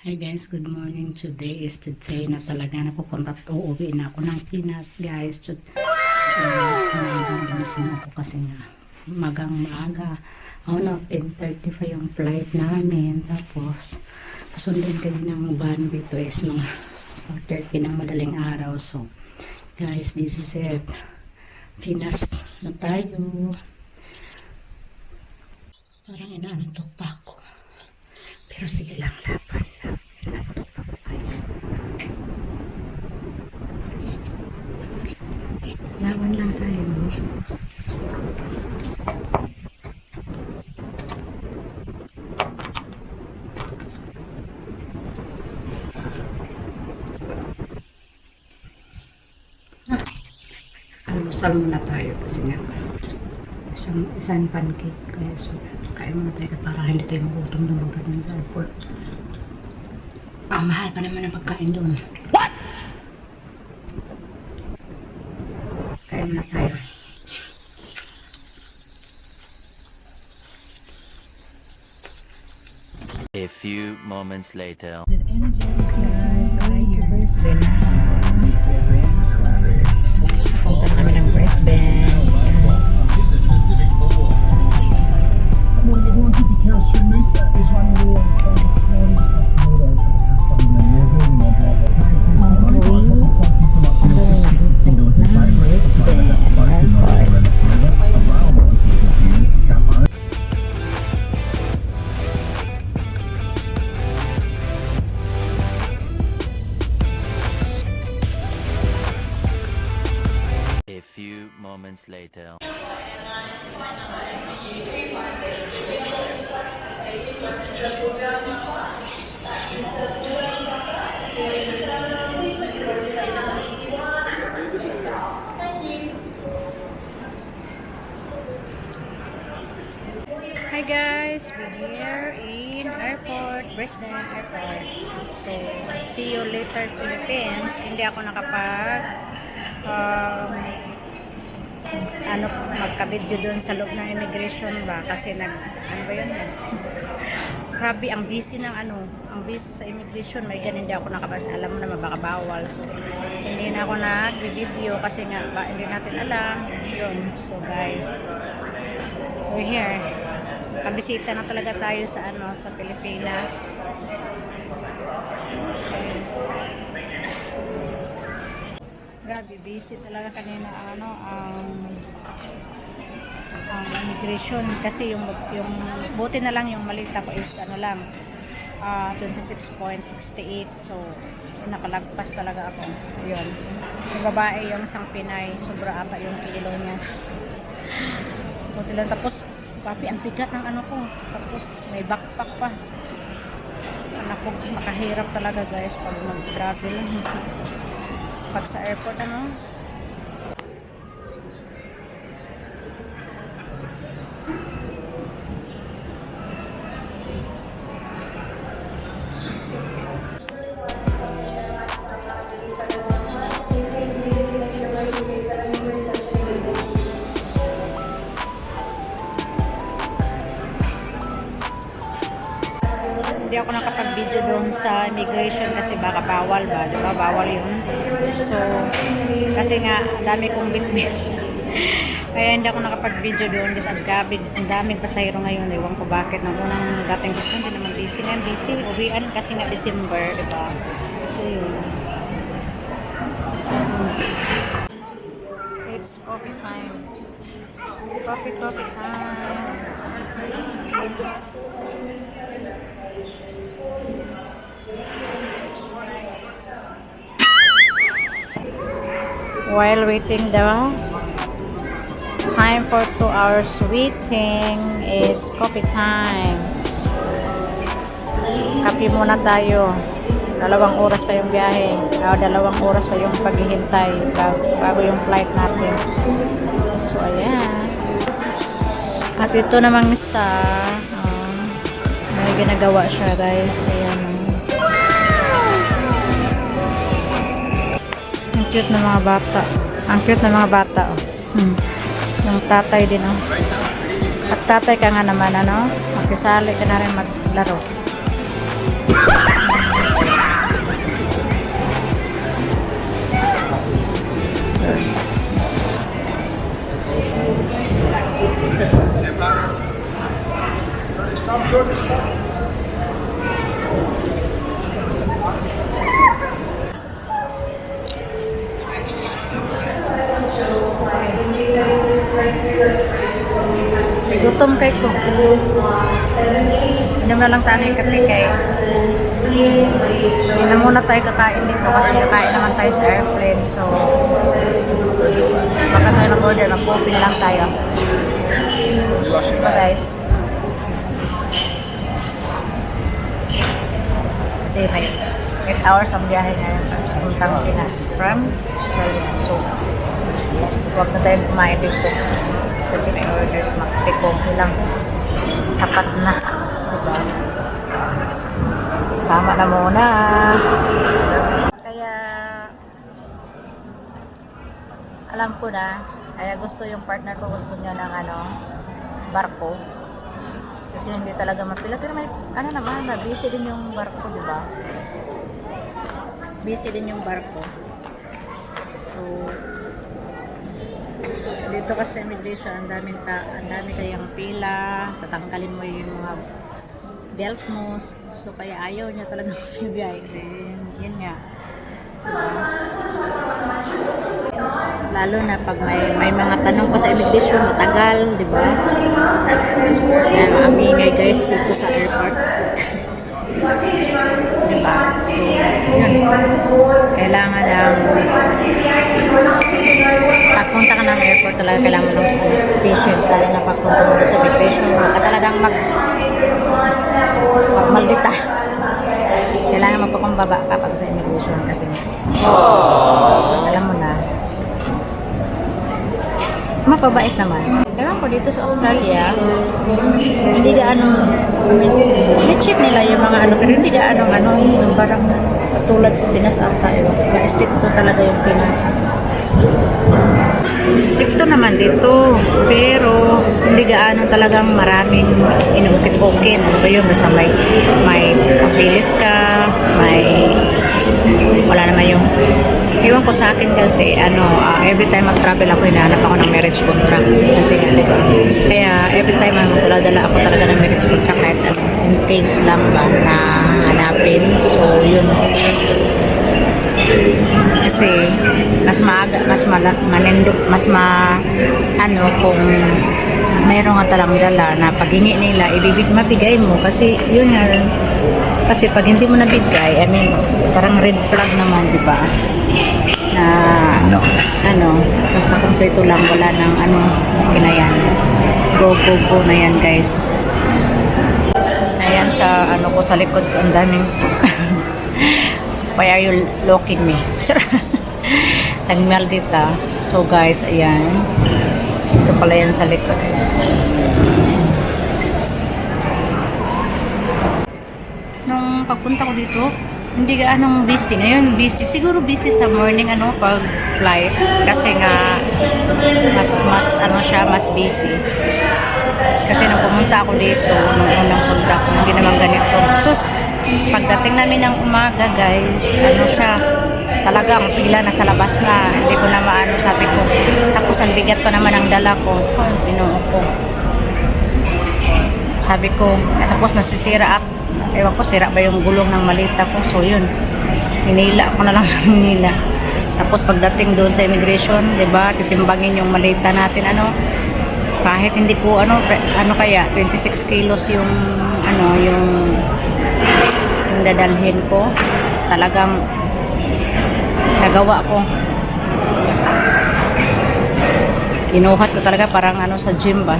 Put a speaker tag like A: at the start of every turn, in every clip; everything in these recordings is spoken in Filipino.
A: Hi guys, good morning. Today is the day na talaga napupunta at uuwi na ako ng Pinas guys. So, ngayon gumising ako kasi nga magang maaga. Oh no, 10:30 pa yung flight namin. Tapos, pasundin kami ng van dito is mga 4:30 ng madaling araw. So, guys, this is it. Pinas na tayo. Parang inaantok pa ako. Pero sige lang, laban. Lawan lang tayo. Almusal muna tayo kasi nga isang pancake. Kaya so, kain muna tayo para hindi tayo magutom doon pagdating sa airport. Mahal pa naman ang pagkain doon. What? Kain na tayo.
B: A few moments later.
A: Punta kami ng Brisbane.
B: A few moments later.
A: Hi guys, we're here in airport, Brisbane Airport. So, see you later Philippines. Hindi ako nakapag magka-video doon sa loob ng immigration ba kasi ano ba yun? Grabe, ang busy ang busy sa immigration. May ganun, hindi ako alam mo na baka bawal. So, hindi na ako nag-video kasi nga hindi natin alam. Yun. So, guys, we're here. Kabisita na talaga tayo sa sa Pilipinas. Grabe, busy talaga kanina ang immigration kasi yung buti na lang yung malita ko is 26.68. So nakalagpas talaga ako. Yun. Yung babae, yung isang Pinay, sobra ata yung kilo niya. Buti lang, tapos papi, ang bigat ng ko. Tapos may backpack pa. Anak ko, makahirap talaga guys pag mag-travel. Pag sa airport, Hindi ako nakapag-video doon sa immigration kasi baka bawal ba, diba? Bawal yun. So, kasi nga, dami kong bitbit. Kaya hindi ako nakapag-video doon kasi ang daming pasahero ngayon. Ewan ko bakit. Nang unang dating gusto, hindi naman busy nga. Busy. Uwian kasi nga December, diba? So, yun. It's coffee time. Coffee time. While waiting the time for 2 hours waiting is coffee time. Kape muna tayo. 2 oras pa yung biyahe. 2 oras pa yung paghihintay bago yung flight natin. So ayan. At ito namang isa may ginagawa siya guys. Ayan. Ang cute ng mga bata. Ang cute ng mga bata. Yung tatay din. At tatay ka nga naman, makisali ka na rin maglaro. Gutom kay ko. Inom na lang tayo ng kape kay. Hindi na muna tayo kakain dito kasi kakain naman tayo sa airplane. So, baka tayo mag-order, mag-open lang tayo. Diba guys? Kasi may 8 hours ang biyahe ngayon puntang Pinas from Australia. So, huwag na tayo kumain dito. Kasi may orders, mag-take lang. Sapat na. Diba? Tama na muna. Kaya, alam ko na, kaya gusto yung partner ko, gusto niya ng barko. Kasi hindi talaga mapila. Pero may, naman, busy din yung barko, di ba? Busy din yung barko. So, dito kasi sa immigration, ang dami kayang pila, tatanggalin mo yung mga belt mo. So, kaya ayaw niya talaga magbibiyay kasi yun nga. Lalo na pag may mga tanong pa sa immigration, matagal, di ba? Kaya ang ingay guys dito sa airport. Di ba? So, yun. Kailangan ng pagpunta ka ng airport talaga kailangan mo ng patient lalo na pagpunta mo sa immigration ka talagang magmaldita. Kailangan magpakumbaba kapag sa immigration kasi alam mo na mapabait naman. Ewan ko dito sa Australia hindi gaano check nila yung mga pero hindi gaano parang katulad sa Pinas ata stricto talaga yung Pinas. Stricto naman dito pero hindi gaano talagang maraming inukit-ukit. Ano ba yun? Basta may papilis ka, wala naman yung iwan ko sa akin kasi every time mag-travel ako hinahanap ako ng marriage contract kasi nga diba kaya every time magdala-dala ako talaga ng marriage contract kahit in case lang ba na hanapin. So yun kasi mas maaga, mas manindot, kung mayroong nga talang dala na paghingi nila, mabigay mo kasi yun nga, kasi pag hindi mo nabigay, parang red flag naman, di ba? Na, basta kompleto lang, wala nang ginayan. Go na yan, guys. Ayan sa, ko sa likod, ang daming why are you looking me? Nagmal dito. So guys, ayan. Ito pala yan sa likod. Nung pagpunta ko dito, hindi gaanong busy. Ngayon, busy. Siguro busy sa morning, pag flight. Kasi nga, mas busy. Kasi nung pumunta ako dito, nung unang punta ko, hindi naman ganito. Sus, pagdating namin ng umaga, guys, talagang pila na sa labas na. Hindi ko na sabi ko. Tapos ang bigat pa naman ang dala ko. Binuo ko. Sabi ko, tapos nasisira ako. Ewan ko, sira ba yung gulong ng malita ko. So yun, hinila ko na lang hinila. Tapos pagdating doon sa immigration, diba, titimbangin yung malita natin, kahit hindi ko, kaya, 26 kilos yung dadalhin ko. Talagang nagawa ko. Ginuhat ko talaga parang sa gym ba.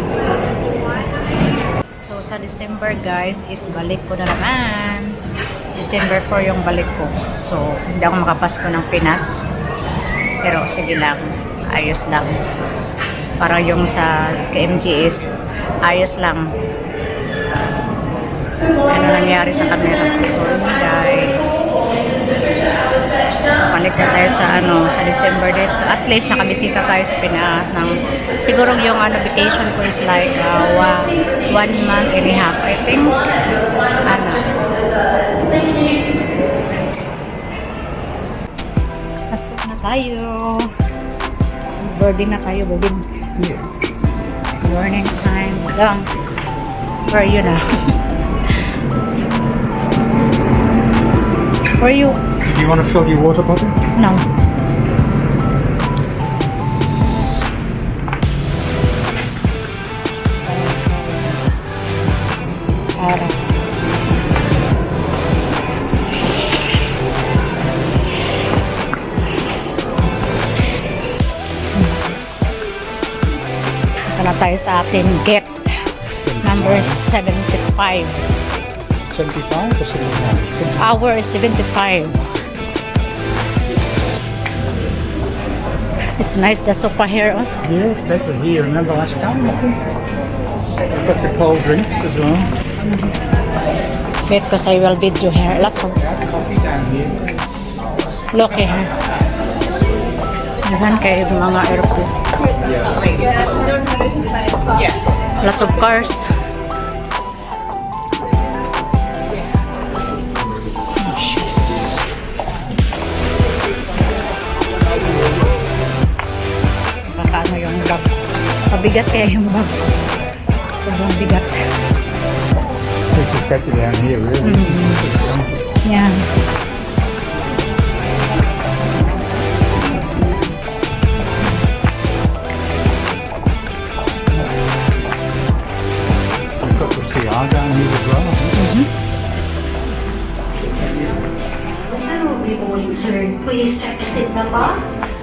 A: So sa December guys is balik ko na naman. December 4 yung balik ko. So hindi ako makapasko ng Pinas. Pero sige lang. Ayos lang. Parang yung sa KMGS ayos lang. Ano nangyari sa camera ko. So guys, balik na tayo sa December dito. At least nakabisita tayo sa Pinas siguro yung vacation ko is like 1 month and a half I think. Pasok na tayo. Boarding na tayo. Morning time. Where are you now? Where you?
C: Do you want to fill your water bottle?
A: No. Ara. Ito na tayo sa ating get number 75.
C: 75 or 79?
A: Hour 75. It's nice the sofa here. Oh.
C: Yeah, it's better here. Remember last time, I think? I've got the cold drinks as well.
A: Wait, because I will video here. Lots of
C: Coffee down here.
A: look here. Diyan kayo mga airport. Lots of cars. Ano yung bag? Mabigat kaya yung bag. Sobrang bigat.
C: This is better down here, really.
A: Yan.
C: We've got the CR down here as well.
D: Hello, good morning, sir. Please check the seat number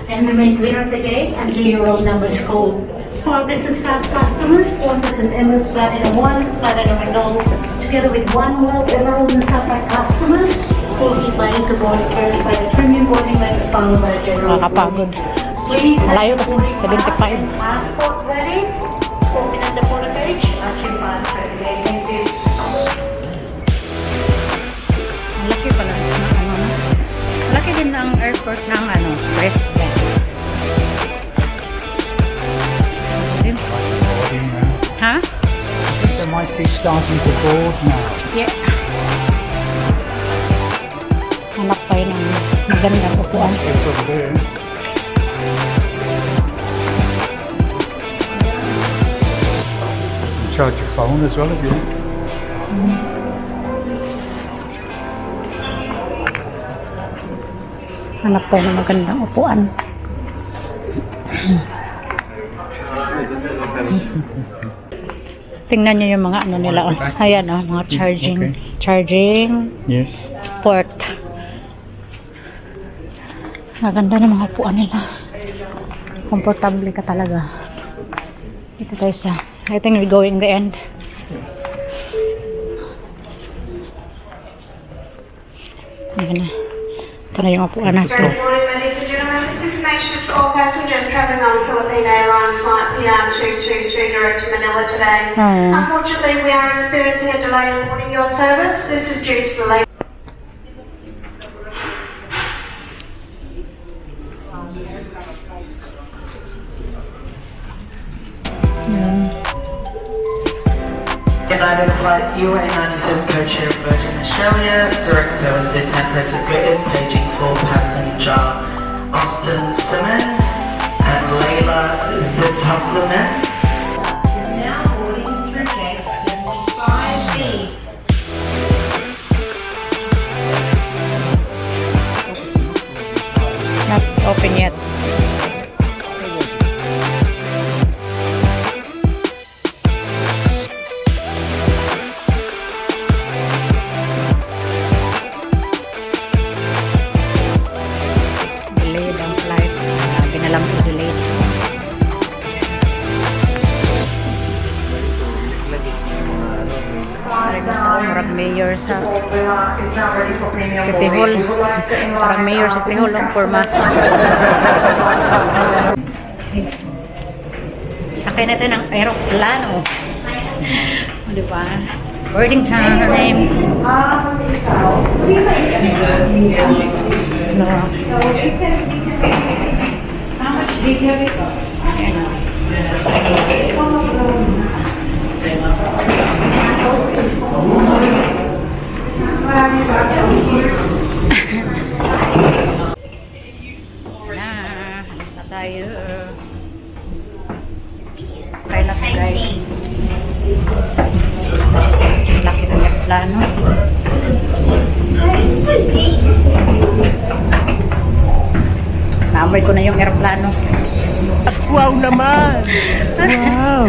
D: and remain clear of the gate until your roll number is called. For business class customers, one person Emirates Platinum 1, Platinum Renault, together with one more Emerald and Sapphire customers, will be planning to board first by the premium boarding line followed by the general.
A: Nakakapagod.
D: Please
A: Malayo kasi 75.
D: passport ready. Open at the photo page. Ask your passport. Thank you.
A: Ang laki pala ng ano na. Laki din ang airport ng ano, Brisbane.
C: Boarding now.
A: Ha?
C: I think they might be starting to board now.
A: Yeah. Hanap tayo ng magandang upuan.
C: It's over there. You charge your phone as well if you want.
A: Hanap tayo ng magandang upuan. Tingnan nyo yung mga ano nila. Oh. Ayan oh, mga charging.
C: Okay.
A: Charging
C: Yes.
A: port. Maganda ng mga upuan nila. Komportable ka talaga. Ito tayo sa, I think we're going the end. Ayan na. Ito na yung upuan natin.
E: Good morning, ladies and gentlemen. This information is for all passengers travelling on Philippine Airlines flight PR222 direct to Manila today. Unfortunately, we are experiencing a delay in boarding your service. This is due to the late.
F: United Flight UA97 coach here of Virgin Australia. Direct services Netflix is paging for passenger Austin Simmons and Layla Zitopleman. Is now boarding through gate 75B.
A: It's not open yet. Delayed ang flight. Sabi na lang po delayed. Sabi ko sa Murag Mayor sa
E: Is now ready for premium
A: City Hall. Parang Mayor City Hall ang format. Sakay natin ng aeroplano. Di ba? Boarding time. No. Ayan. Na, alis na tayo. Kaya na po guys. Laki ng plano. Naamoy ko na yung aeroplano.
C: Wow naman! Wow!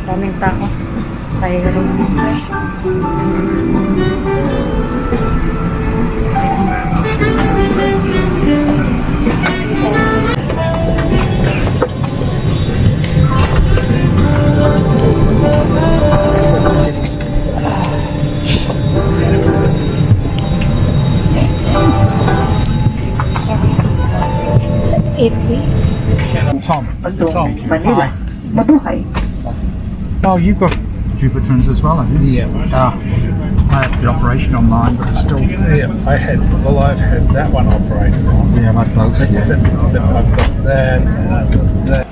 A: Daming tao sa room. Sorry. 680.
C: Tom. Tom.
F: Manila.
C: Hi.
F: Mabuhay.
C: Oh, you've got Jupitrons as well, haven't you? Yeah. I have the operation on mine, but it's still.
G: Yeah, I've had that one operated on.
C: Yeah, my folks.
G: But I've got that, and I've got that.